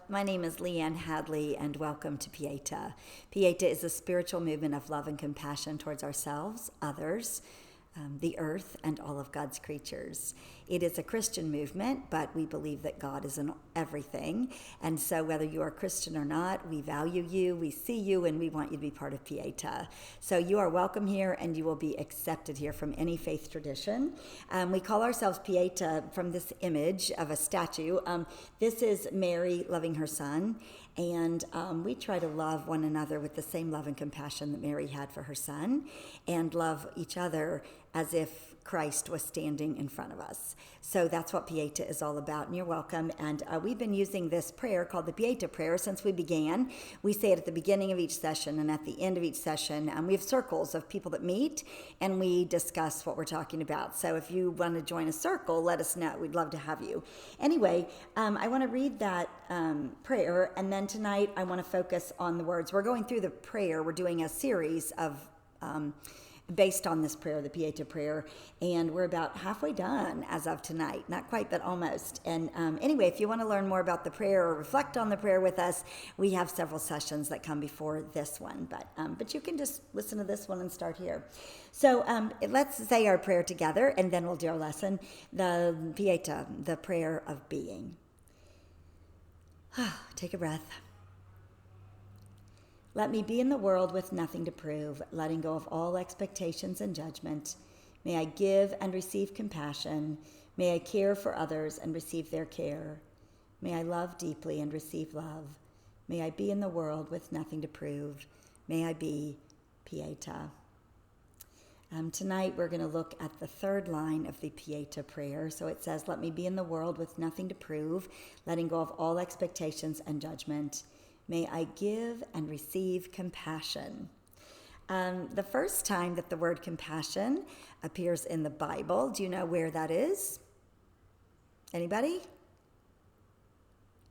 My name is Leanne Hadley, and welcome to Pieta. Pieta is a spiritual movement of love and compassion towards ourselves, others, the earth, and all of God's creatures. It is a Christian movement, but we believe that God is in everything. And so whether you are Christian or not, we value you, we see you, and we want you to be part of Pieta. So you are welcome here, and you will be accepted here from any faith tradition. We call ourselves Pieta from this image of a statue. This is Mary loving her son, and we try to love one another with the same love and compassion that Mary had for her son, and love each other as if Christ was standing in front of us. So that's what Pieta is all about, and you're welcome. And we've been using this prayer called the Pieta prayer since we began. We say it at the beginning of each session and at the end of each session. And we have circles of people that meet, and we discuss what we're talking about. So if you want to join a circle, let us know. We'd love to have you. Anyway, I want to read that prayer, and then tonight I want to focus on the words. We're going through the prayer. We're doing a series of based on this prayer, the Pieta prayer, and we're about halfway done as of tonight. Not quite, but almost. And anyway, if you want to learn more about the prayer or reflect on the prayer with us, we have several sessions that come before this one, but you can just listen to this one and start here. So let's say our prayer together, and then we'll do our lesson. The Pieta, the prayer of being. Take a breath. Let me be in the world with nothing to prove, letting go of all expectations and judgment. May I give and receive compassion. May I care for others and receive their care. May I love deeply and receive love. May I be in the world with nothing to prove. May I be Pieta. Tonight we're going to look at the third line of the Pieta prayer. So it says, let me be in the world with nothing to prove, letting go of all expectations and judgment. May I give and receive compassion. The first time that the word compassion appears in the Bible, do you know where that is? Anybody?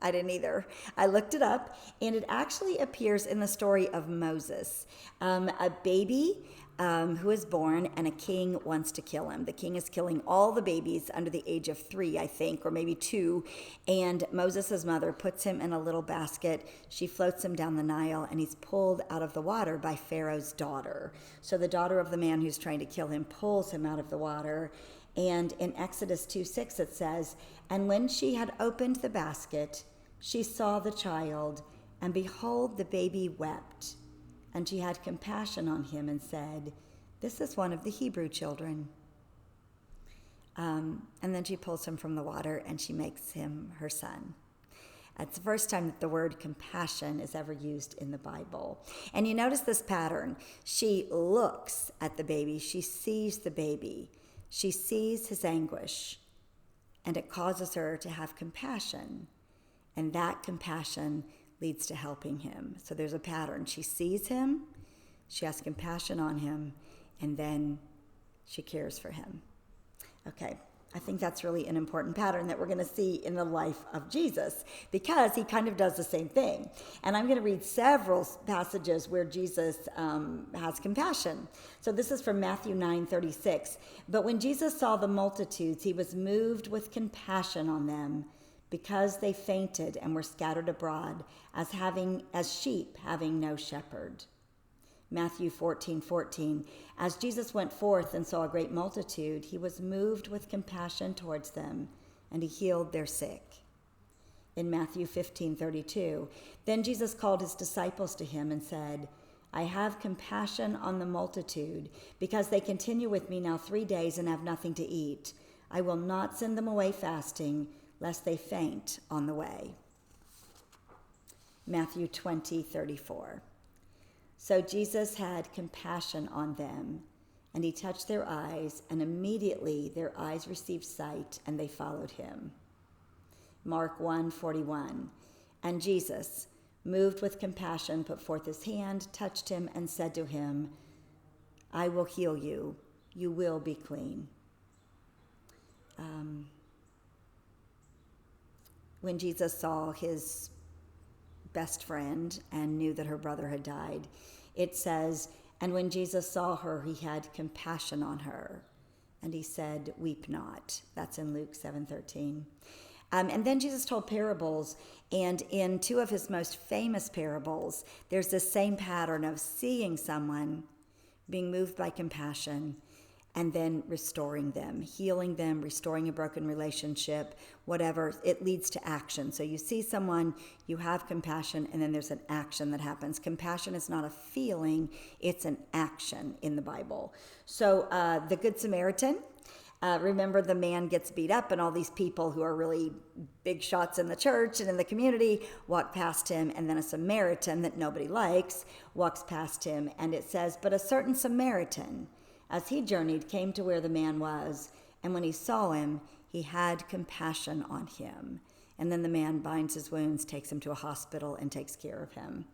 I didn't either. I looked it up, and it actually appears in the story of Moses. A baby who is born, and a king wants to kill him. The king is killing all the babies under the age of 3, I think, or maybe 2, and Moses' mother puts him in a little basket. She floats him down the Nile, and he's pulled out of the water by Pharaoh's daughter. So the daughter of the man who's trying to kill him pulls him out of the water, and in Exodus 2:6 it says, and when she had opened the basket, she saw the child, and behold, the baby wept. And she had compassion on him and said, this is one of the Hebrew children. And then she pulls him from the water, and she makes him her son. It's the first time that the word compassion is ever used in the Bible. And you notice this pattern. She looks at the baby. She sees the baby. She sees his anguish, and it causes her to have compassion. And that compassion leads to helping him. So there's a pattern. She sees him, she has compassion on him, and then she cares for him. Okay, I think that's really an important pattern that we're going to see in the life of Jesus, because he kind of does the same thing. And I'm going to read several passages where Jesus has compassion. So this is from Matthew 9:36. But when Jesus saw the multitudes, he was moved with compassion on them, because they fainted and were scattered abroad as sheep having no shepherd. Matthew 14:14. As Jesus went forth and saw a great multitude, he was moved with compassion towards them, and he healed their sick. In Matthew 15:32, then Jesus called his disciples to him and said, I have compassion on the multitude, because they continue with me now 3 days and have nothing to eat. I will not send them away fasting, lest they faint on the way. Matthew 20:34. So Jesus had compassion on them, and he touched their eyes, and immediately their eyes received sight, and they followed him. Mark 1:41. And Jesus, moved with compassion, put forth his hand, touched him, and said to him, I will heal you. You will be clean. When Jesus saw his best friend and knew that her brother had died, it says, and when Jesus saw her, he had compassion on her, and he said, weep not. That's in Luke 7:13. And then Jesus told parables, And in two of his most famous parables, there's this same pattern of seeing someone, being moved by compassion, and then restoring them, healing them, restoring a broken relationship, whatever. It leads to action. So you see someone, you have compassion, and then there's an action that happens. Compassion is not a feeling, it's an action in the Bible. So the Good Samaritan, remember the man gets beat up, and all these people who are really big shots in the church and in the community walk past him, and then a Samaritan that nobody likes walks past him, and it says, "But a certain Samaritan, as he journeyed, came to where the man was, and when he saw him, he had compassion on him." And then the man binds his wounds, takes him to a hospital, and takes care of him.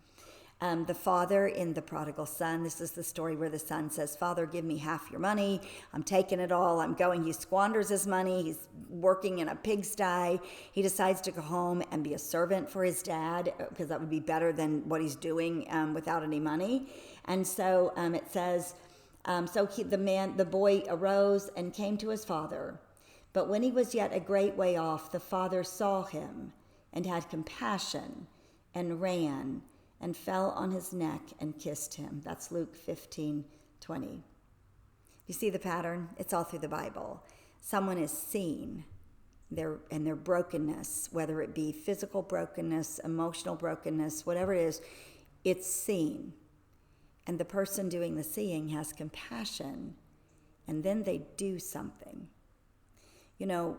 The father in the prodigal son, this is the story where the son says, "Father, give me half your money. I'm taking it all. I'm going." He squanders his money. He's working in a pigsty. He decides to go home and be a servant for his dad, because that would be better than what he's doing without any money. And so it says, the boy arose and came to his father. But when he was yet a great way off, the father saw him and had compassion and ran and fell on his neck and kissed him. That's Luke 15:20. You see the pattern? It's all through the Bible. Someone is seen, their brokenness, whether it be physical brokenness, emotional brokenness, whatever it is, it's seen. And the person doing the seeing has compassion, and then they do something. You know,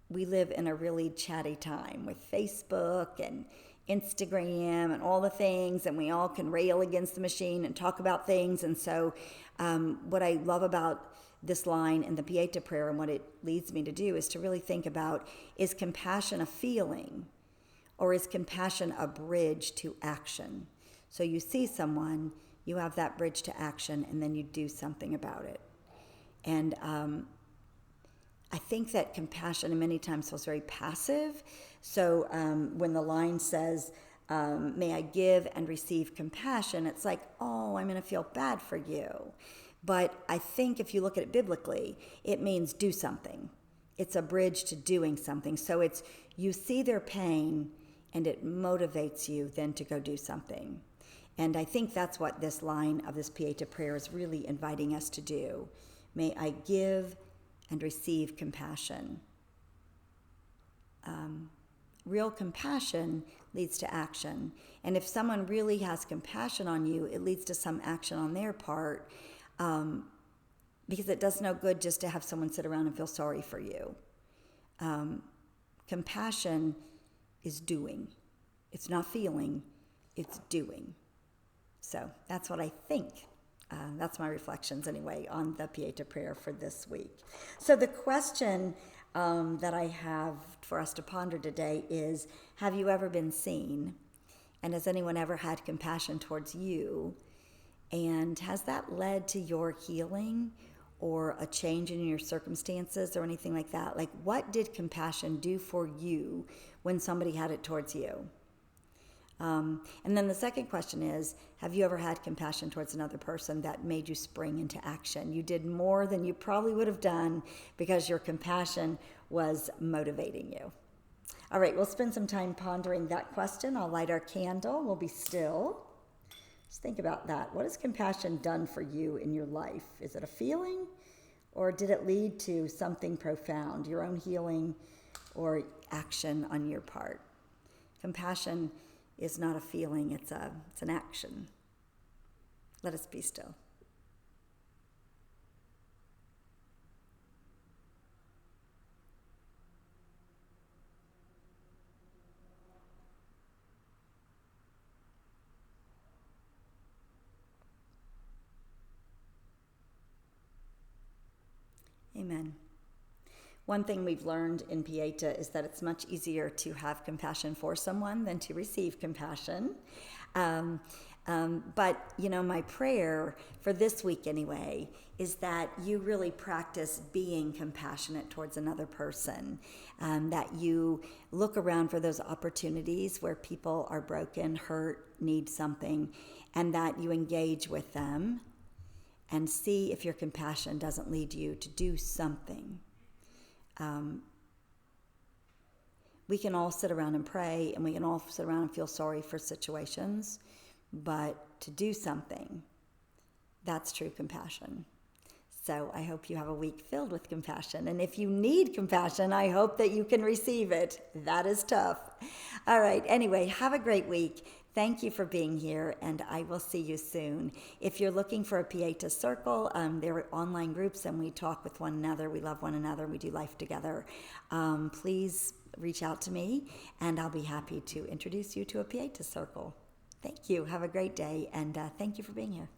we live in a really chatty time with Facebook and Instagram and all the things, and we all can rail against the machine and talk about things. And so what I love about this line in the Pieta prayer, and what it leads me to do, is to really think about, is compassion a feeling, or is compassion a bridge to action? So you see someone, you have that bridge to action, and then you do something about it. And I think that compassion many times feels very passive. So when the line says, "May I give and receive compassion," it's like, oh, I'm going to feel bad for you. But I think if you look at it biblically, it means do something. It's a bridge to doing something. So it's, you see their pain, and it motivates you then to go do something. And I think that's what this line of this Pieta prayer is really inviting us to do. May I give and receive compassion. Real compassion leads to action. And if someone really has compassion on you, it leads to some action on their part, because it does no good just to have someone sit around and feel sorry for you. Compassion is doing. It's not feeling, it's doing. So that's what I think. That's my reflections anyway on the Pieta prayer for this week. So the question that I have for us to ponder today is, have you ever been seen? And has anyone ever had compassion towards you? And has that led to your healing or a change in your circumstances or anything like that? Like, what did compassion do for you when somebody had it towards you? And then the second question is, have you ever had compassion towards another person that made you spring into action? You did more than you probably would have done because your compassion was motivating you. All right, we'll spend some time pondering that question. I'll light our candle. We'll be still. Just think about that. What has compassion done for you in your life? Is it a feeling, or did it lead to something profound, your own healing or action on your part? Compassion is not a feeling, it's an action. Let us be still. Amen. One thing we've learned in Pieta is that it's much easier to have compassion for someone than to receive compassion. But, my prayer for this week anyway is that you really practice being compassionate towards another person, that you look around for those opportunities where people are broken, hurt, need something, and that you engage with them and see if your compassion doesn't lead you to do something. We can all sit around and pray, and we can all sit around and feel sorry for situations, but to do something, that's true compassion. So I hope you have a week filled with compassion. And if you need compassion, I hope that you can receive it. That is tough. All right. Anyway, have a great week. Thank you for being here, and I will see you soon. If you're looking for a Pieta circle, there are online groups, and we talk with one another. We love one another. We do life together. Please reach out to me, and I'll be happy to introduce you to a Pieta circle. Thank you. Have a great day, and thank you for being here.